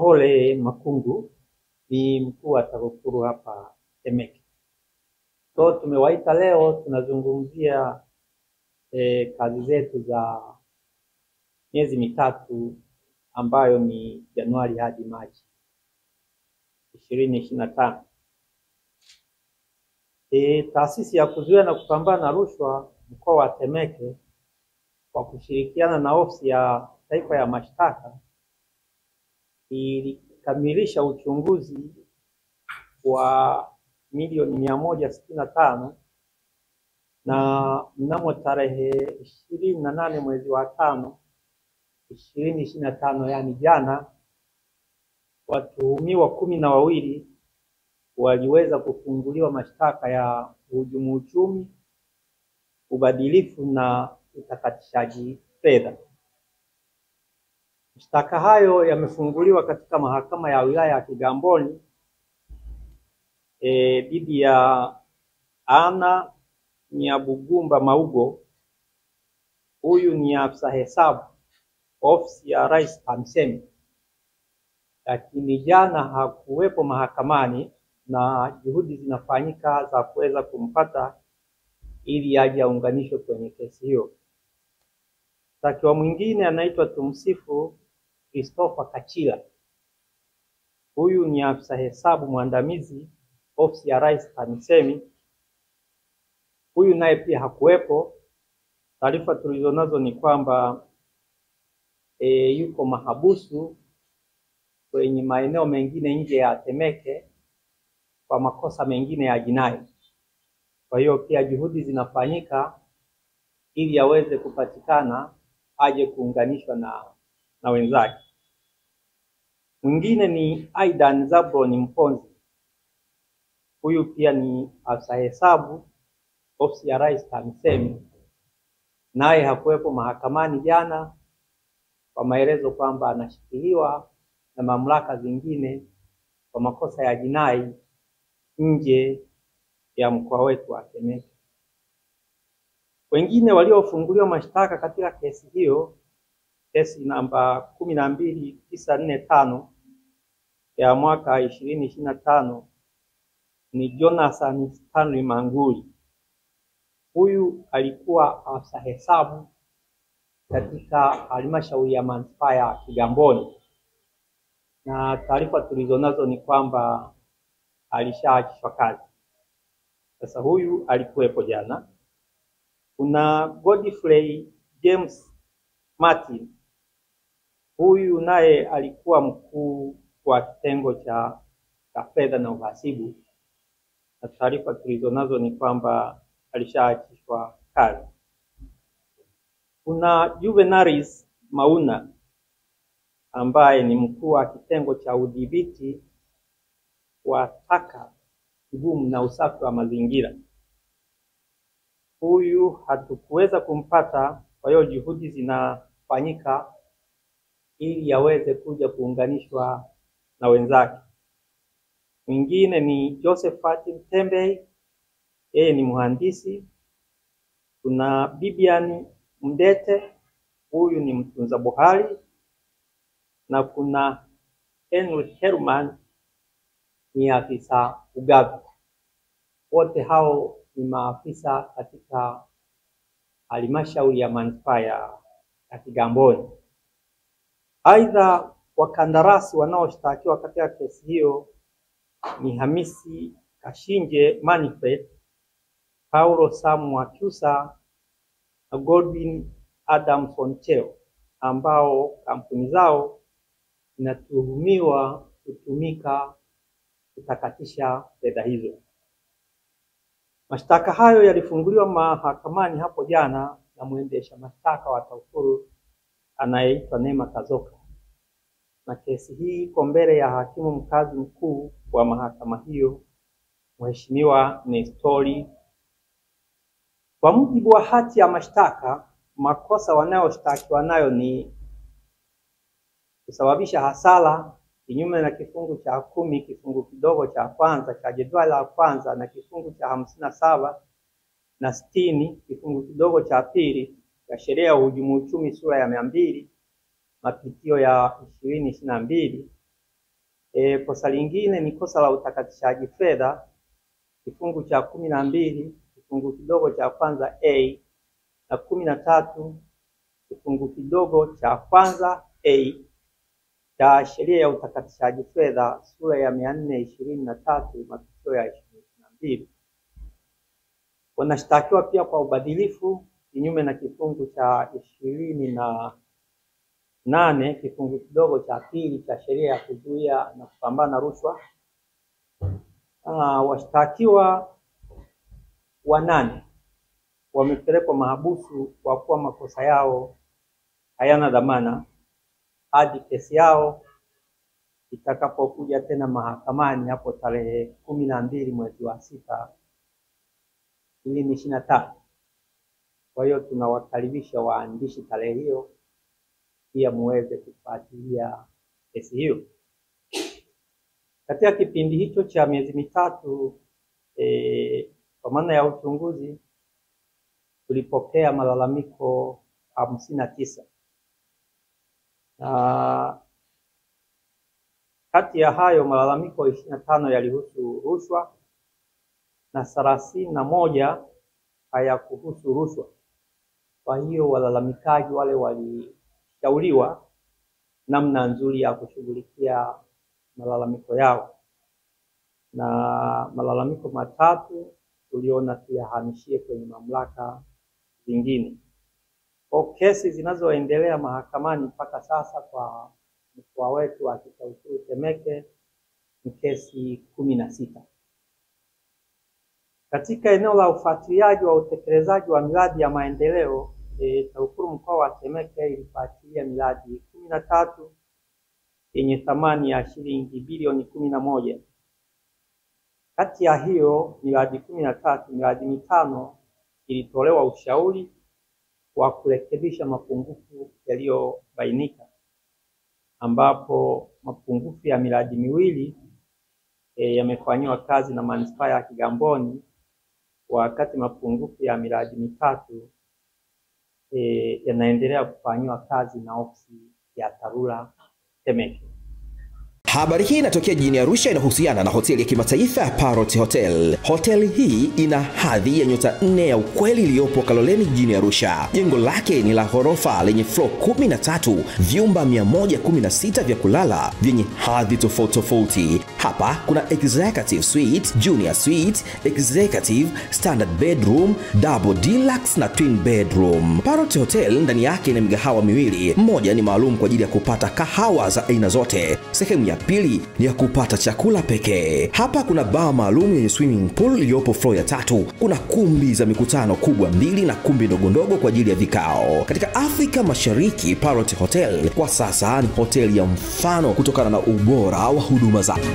Hole Makungu ni mkuu wa TAKUKURU hapa Temeke. So tumewaita leo tunazungumzia kazi zetu za miezi mitatu ambayo ni Januari hadi Machi 2025. Taasisi ya kuzuia na kupambana na rushwa mkoa wa Temeke kwa kushirikiana na ofisi ya taifa ya mashtaka ilikamilisha uchunguzi wa milioni 165 na mnamo tarehe 28 mwezi wa 5 2025, yani jana, watuhumiwa 12 waliweza kufunguliwa mashtaka ya uhujumu uchumi, ubadilifu na utakatishaji fedha. Mashtaka hayo yamefunguliwa katika mahakama ya wilaya ya Kigamboni dhidi ya Ana Nyabugumba Maugo. Huyu ni afisa hesabu ofisi ya Rais TAMISEMI, lakini jana hakuwepo mahakamani na juhudi zinafanyika za kuweza kumpata ili aje aunganishwe kwenye kesi hiyo. Mshtakiwa mwingine anaitwa Tumsifu Christopher Kachila. Huyu ni afisa hesabu mwandamizi ofisi ya Rais TAMISEMI. Huyu naye pia hakuwepo. Taarifa tulizonazo ni kwamba yuko mahabusu kwenye maeneo mengine nje ya Temeke kwa makosa mengine ya jinai. Kwa hiyo pia juhudi zinafanyika ili aweze kupatikana aje kuunganishwa na wenzake. Mwingine ni Aidan Zabron Mponzi. Huyu pia ni afisa hesabu ofisi ya Rais TAMISEMI, naye hakuwepo mahakamani jana kwa maelezo kwamba anashikiliwa na mamlaka zingine kwa makosa ya jinai nje ya mkoa wetu wa Temeke. Wengine waliofunguliwa mashtaka katika kesi hiyo, kesi namba 12945 ya mwaka 2025, ni Jonathan Stanley Manguli. Huyu alikuwa afisa hesabu katika halmashauri ya manispaa ya Kigamboni, na taarifa tulizonazo ni kwamba alishaachishwa kazi. Sasa huyu alikuwepo jana. Kuna Godfrey James Martin. Huyu naye alikuwa mkuu wa kitengo cha fedha na uhasibu, na taarifa tulizonazo ni kwamba alishaachishwa kazi. Kuna Juvenalis Mauna ambaye ni mkuu wa kitengo cha udhibiti wa taka ngumu na usafi wa mazingira. Huyu hatukuweza kumpata, kwa hiyo juhudi zinafanyika ili aweze kuja kuunganishwa na wenzake. Mwingine ni Josephat Mtembei, yeye ni mhandisi. Kuna Bibian Mdete, huyu ni mtunza bohari, na kuna Henry Herman ni afisa ugavi. Wote hao ni maafisa katika halmashauri ya manispaa ya Kigamboni. Aidha, wakandarasi wanaoshtakiwa katika kesi hiyo ni Hamisi Kashinje Manfred, Paulo Samu Wakyusa na Godwin Adam Foncheo, ambao kampuni zao zinatuhumiwa kutumika kutakatisha fedha hizo. Mashtaka hayo yalifunguliwa mahakamani hapo jana na mwendesha mashtaka wa TAKUKURU anayeitwa Neema Kazoka, na kesi hii iko mbele ya hakimu mkazi mkuu wa mahakama hiyo, Mheshimiwa Nestori. Kwa mujibu wa hati ya mashtaka, makosa wanayoshtakiwa nayo ni kusababisha hasara kinyume na kifungu cha 10 kifungu kidogo cha kwanza cha jedwali la kwanza na kifungu cha 57 na 60 kifungu kidogo cha pili ya sheria ya uhujumu uchumi sura ya 200 mapitio ya 2022, Kosa lingine ni kosa la utakatishaji fedha, kifungu cha 12 kifungu kidogo cha kwanza A na 13 kifungu kidogo cha kwanza A cha sheria ya utakatishaji fedha sura ya 423 matukio ya 2022. Wanashtakiwa pia kwa ubadhilifu kinyume na kifungu cha 28 kifungu kidogo cha pili cha sheria ya kuzuia na kupambana na rushwa. Washtakiwa 8 wamepelekwa mahabusu kwa kuwa makosa yao hayana dhamana hadi kesi yao itakapokuja tena mahakamani hapo tarehe 12 mwezi wa 6 2025. Kwa hiyo tunawakaribisha waandishi tarehe hiyo pia muweze kufuatilia kesi hiyo. Katika kipindi hicho cha miezi mitatu kwa maana ya uchunguzi tulipokea malalamiko 59. Kati ya hayo malalamiko 25 yalihusu rushwa na 31 hayakuhusu rushwa. Kwa hiyo walalamikaji wale walishauriwa namna nzuri ya kushughulikia malalamiko yao, na malalamiko 3 tuliona tuyahamishie kwenye mamlaka zingine. Kwa kesi zinazoendelea mahakamani mpaka sasa kwa mkoa wetu wa Kitaukuru Temeke ni kesi 16. Katika eneo la ufuatiliaji wa utekelezaji wa miradi ya maendeleo, TAKUKURU mkoa wa Temeke ilifuatilia miradi 13 yenye thamani ya shilingi bilioni 11. Kati ya hiyo miradi 13, miradi 5 ilitolewa ushauri wa kurekebisha mapungufu yaliyobainika, ambapo mapungufu ya miradi 2 yamefanywa kazi na manispaa ya Kigamboni, wakati mapungufu ya miradi 3 yanaendelea kufanywa kazi na ofisi ya TARURA Temeke. Habari hii inatokea jijini Arusha, inahusiana na hoteli ya kimataifa ya Parrot Hotel. Hoteli hii ina hadhi ya nyota 4 ya ukweli iliyopo Kaloleni jijini Arusha. Jengo lake ni la ghorofa lenye floor 13, vyumba 116 vya kulala vyenye hadhi tofauti tofauti. Hapa kuna executive suite, junior suite, executive, standard bedroom, double deluxe na twin bedroom. Parrot Hotel ndani yake ina migahawa miwili. Mmoja ni maalum kwa ajili ya kupata kahawa za aina zote. Sehemu ya pili ni ya kupata chakula pekee. Hapa kuna bar maalum yenye swimming pool iliyopo floor ya 3. Kuna kumbi za mikutano kubwa 2 na kumbi ndogo ndogo kwa ajili ya vikao. Katika Afrika Mashariki, Parrot Hotel kwa sasa ni hoteli ya mfano kutokana na ubora wa huduma zake.